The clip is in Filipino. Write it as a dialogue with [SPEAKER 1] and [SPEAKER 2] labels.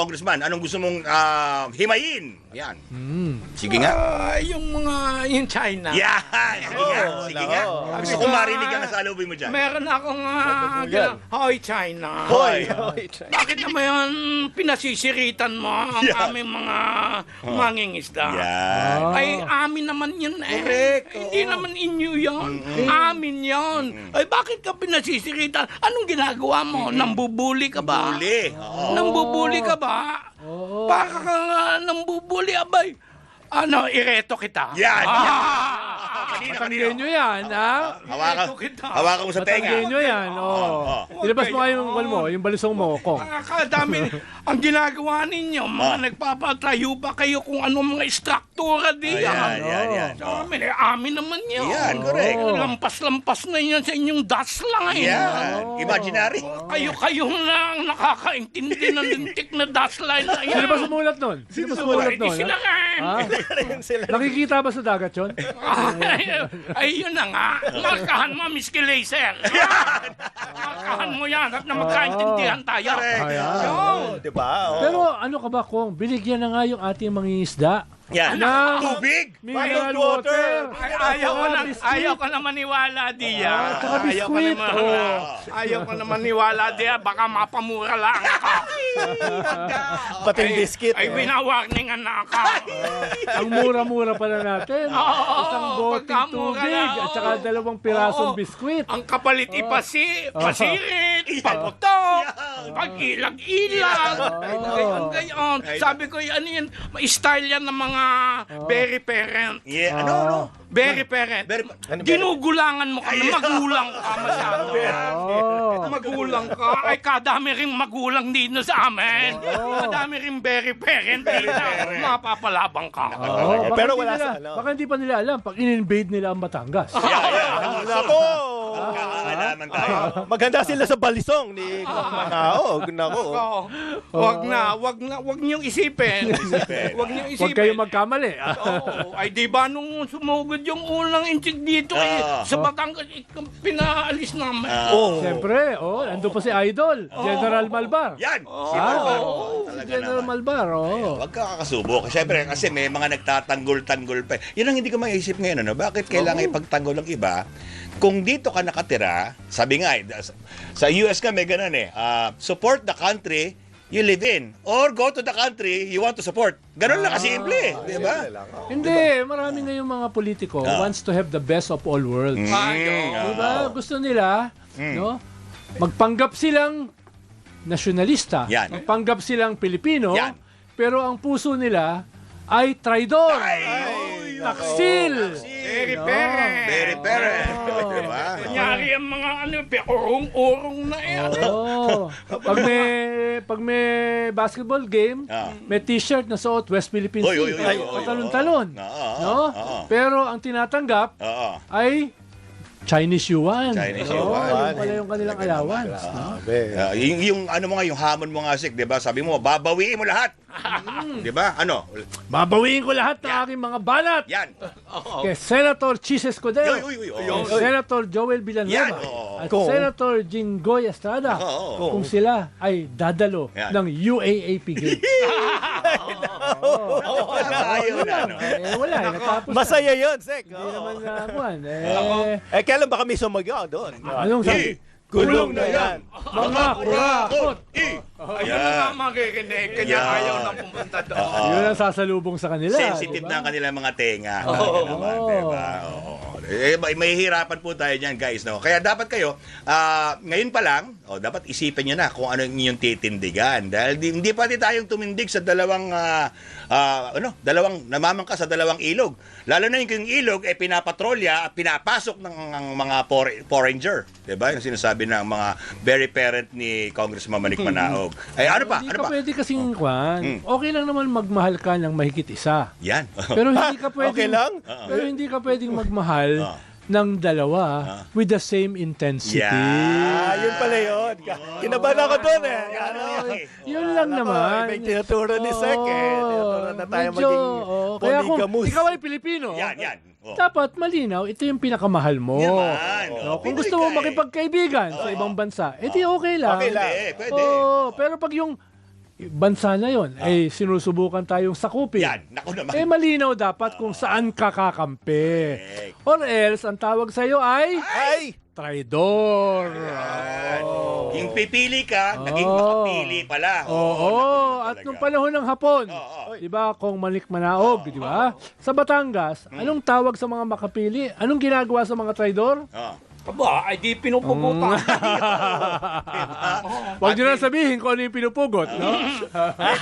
[SPEAKER 1] Congressman, anong gusto mong himayin? Yan. Sige nga.
[SPEAKER 2] Yung China.
[SPEAKER 1] Yan. Sige nga. Gusto kong marinig ang nasalubin mo dyan.
[SPEAKER 2] Meron akong Hoy China.
[SPEAKER 1] Hoy.
[SPEAKER 2] Bakit naman yan pinasisiritan mo ang aming mga mangingisda?
[SPEAKER 1] Yan.
[SPEAKER 2] Ay, amin naman yun eh.
[SPEAKER 1] Correct.
[SPEAKER 2] Hindi naman inyo yun. Amin yun. Ay, bakit ka pinasisiritan? Anong ginagawa mo? Nambubuli ka ba?
[SPEAKER 1] Huli. Oo.
[SPEAKER 2] Nambubuli ka ba? Baka ka nga nambubuli, abay. Ano, ireto kita.
[SPEAKER 1] Yan.
[SPEAKER 3] Patanggihan nyo yan, ha?
[SPEAKER 1] Hawakan mo sa tenga.
[SPEAKER 3] Patanggihan nyo yan, Ilabas mo nga yung balisong mo, Kong.
[SPEAKER 2] Nakakadami. Ang ginagawa ninyo, mga nagpapatayo ba kayo kung anong mga struktura diyan?
[SPEAKER 1] Yan.
[SPEAKER 2] Sa amin, amin naman yun.
[SPEAKER 1] Yan, correct.
[SPEAKER 2] Lampas-lampas na yan sa inyong dashline.
[SPEAKER 1] Yan. Imaginary.
[SPEAKER 2] Kayo lang nakakaintindi ng lintik na dashline na yan.
[SPEAKER 3] Sino ba sumulat nun? Sino ba sumulat nun?
[SPEAKER 2] Sila nga.
[SPEAKER 3] Nakikita ba sa dagat yun?
[SPEAKER 2] Ay, yun na nga. Markahan mo, Miss Laser. Markahan mo yan at na magkaintindihan tayo.
[SPEAKER 1] Diba?
[SPEAKER 3] Pero ano ka ba, Kong? Binigyan na nga yung ating mangingisda.
[SPEAKER 1] Yan.
[SPEAKER 3] Na-
[SPEAKER 1] Tubig.
[SPEAKER 3] Mineral water.
[SPEAKER 2] Ayaw ko na maniwala diya.
[SPEAKER 3] Tsaka biskwit.
[SPEAKER 2] Ayaw ko na maniwala diya. Baka mapamura lang ako.
[SPEAKER 4] Pating biscuit.
[SPEAKER 2] Ay, binawarningan na ako.
[SPEAKER 3] Ang mura-mura pala natin. Isang boteng
[SPEAKER 2] pagkamura
[SPEAKER 3] tubig
[SPEAKER 2] lang,
[SPEAKER 3] at saka 2 pirasong biskwit.
[SPEAKER 2] Ang kapalit pasirit, paputok, pag-ilag-ilag. Gayon. Sabi ko, ano yan, style yan ng mga berry parent.
[SPEAKER 1] Yeah. Ano?
[SPEAKER 2] Berry parent. Ginugulangan mo kami, magulang ka masyado. Magulang ka. Ay, kadami ring magulang dito sa amin. Kadami ring berry parent dito. Mapapalabang ka.
[SPEAKER 4] Pero wala sa ano.
[SPEAKER 3] Baka hindi pa nila alam pag in-invade nila ang Batangas.
[SPEAKER 4] Nako!
[SPEAKER 1] Kakakalaman tayo.
[SPEAKER 4] Maganda sila sa balisong ni Nako. Nako.
[SPEAKER 2] Wag niyong isipin. Wag niyong isipin.
[SPEAKER 3] Huwag kayo magkamali.
[SPEAKER 2] Oo. Ay, di ba nung sumugod yung unang inchik dito sa Batangas, pinaalis namin.
[SPEAKER 3] Siyempre, nandun pa si Idol, General Malbar.
[SPEAKER 1] Yan.
[SPEAKER 3] General Malbar,
[SPEAKER 1] Huwag ka kakasubo. Siyempre, kasi may mga nagtatanggol-tanggol pa. Yan ang hindi ko maisip ngayon. Ano? Bakit kailangan ipagtanggol ang iba? Kung dito ka nakatira, sabi nga, sa US ka may ganun support the country you live in. Or go to the country you want to support. Ganun lang kasimple. Di ba?
[SPEAKER 3] Hindi, marami ngayong mga politiko wants to have the best of all worlds. Diba? Gusto nila, no? Magpanggap silang nasyonalista.
[SPEAKER 1] Yan.
[SPEAKER 3] Magpanggap silang Pilipino.
[SPEAKER 1] Yan.
[SPEAKER 3] Pero ang puso nila ay traidor. Taksil.
[SPEAKER 2] Berry parent.
[SPEAKER 1] Very parent. Diba?
[SPEAKER 2] Kunyari ang mga urong-urong na yan.
[SPEAKER 3] Pag may basketball game, may t-shirt na suot West Philippine Sea. Patalon-talon. No? Pero ang tinatanggap ay Chinese yuan.
[SPEAKER 1] Chinese
[SPEAKER 3] Yung
[SPEAKER 1] yuan.
[SPEAKER 3] pala yung kanilang allowance.
[SPEAKER 1] Yung ano mo nga, yung hamon mo nga, Sik, di ba? Sabi mo, babawiin mo lahat. Di ba? Ano?
[SPEAKER 3] Babawiin ko lahat ng aking mga balat.
[SPEAKER 1] Yan.
[SPEAKER 3] Kay Senator Chis Escudero.
[SPEAKER 1] Uy.
[SPEAKER 3] Kay Senator Joel Villanueva.
[SPEAKER 1] Yan.
[SPEAKER 3] At Senator Jinggoy Estrada. Kung sila ay dadalo
[SPEAKER 1] Yan.
[SPEAKER 3] ng UAAP game.
[SPEAKER 1] Ayaw na, no?
[SPEAKER 3] Wala. Natapos
[SPEAKER 4] Masaya yun, Sek.
[SPEAKER 3] Hindi naman nakuhan.
[SPEAKER 4] Kailan ba kami sumagaw doon?
[SPEAKER 3] Anong sabi?
[SPEAKER 4] Kulong na yan.
[SPEAKER 3] Mga kurakot.
[SPEAKER 2] Ayun na nga makikinig. Kanya ayaw na pumunta doon.
[SPEAKER 3] Yun ang sasalubong sa kanila.
[SPEAKER 1] Sensitive na ang kanilang mga tenga. Naman, diba? May hirapan po tayo dyan, guys. No? Kaya dapat kayo, ngayon pa lang, dapat isipin nyo na kung ano yung inyong titindigan. Dahil hindi pati tayong tumindig sa dalawang namamangka sa dalawang ilog. Lalo na yung ilog, pinapatrolya at pinapasok ng mga foreigner. Diba? Yung sinasabi ng mga very parent ni Congressman Manik Manaog. Ay, ano pa?
[SPEAKER 3] Hindi
[SPEAKER 1] Ano
[SPEAKER 3] ka
[SPEAKER 1] pa?
[SPEAKER 3] pwede kasing kwan. Okay lang naman magmahal ka ng mahigit isa.
[SPEAKER 1] Yan.
[SPEAKER 3] Pero hindi ka pwedeng,
[SPEAKER 4] Okay lang?
[SPEAKER 3] Pero hindi ka pwedeng magmahal ng dalawa with the same intensity.
[SPEAKER 4] Yun pala yun. Kinabahan ako doon
[SPEAKER 3] Yun lang naman.
[SPEAKER 4] May tinuturo ni Sek Tinuturo na tayo maging
[SPEAKER 3] kaya kung
[SPEAKER 4] polygamous.
[SPEAKER 3] ikaw ay Pilipino,
[SPEAKER 1] Yan.
[SPEAKER 3] dapat malinaw, ito yung pinakamahal mo.
[SPEAKER 1] Yaman.
[SPEAKER 3] Kung gusto mo makipagkaibigan sa ibang bansa, edi okay lang.
[SPEAKER 4] Okay lang.
[SPEAKER 1] Pwede.
[SPEAKER 3] Pero pag yung bansa na yon ay sinusubukan tayong sakupin.
[SPEAKER 1] Yan, naku naman.
[SPEAKER 3] Malinaw dapat kung saan ka kakampi. Or else, ang tawag sa'yo ay traidor.
[SPEAKER 1] Yung pipili ka, naging makapili pala.
[SPEAKER 3] At nung panahon ng Hapon, di ba, kung Manik Manaog, di ba? Sa Batangas, anong tawag sa mga makapili? Anong ginagawa sa mga traidor?
[SPEAKER 2] Aba, ay di pinupugutan.
[SPEAKER 3] Huwag nyo na sabihin kung ano yung pinupugot, no?